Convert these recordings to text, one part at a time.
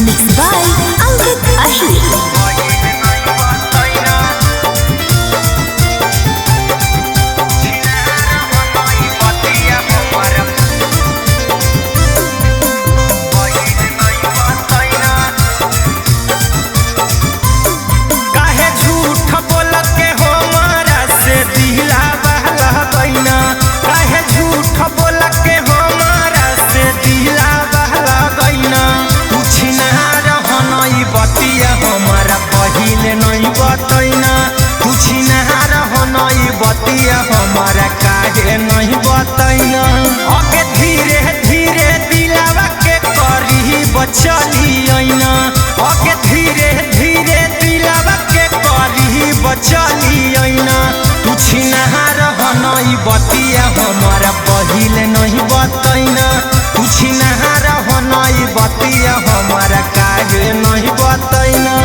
Mixed by Ankit Ahir. हमारा काहे नहीं बतैना अगे धीरे धीरे दिलावा के करी बचलियना अगे धीरे धीरे दिलावा के करी बचलियना पूछना रहनई बतिया हमारा पहिले नहीं बतैना पूछना रहनई बतिया हमारा काहे नहीं बतैना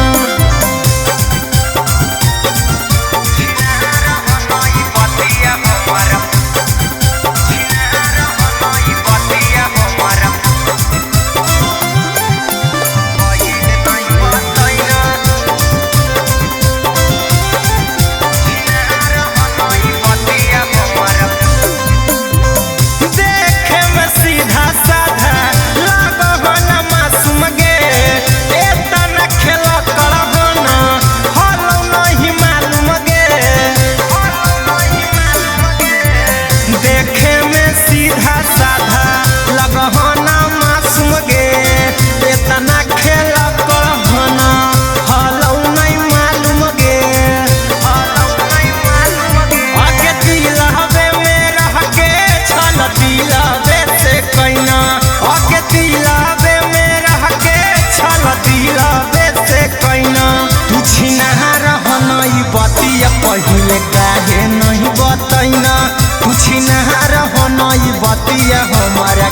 पहिले काहे नहीं बतैना पूछना रहनई बतिया हमारा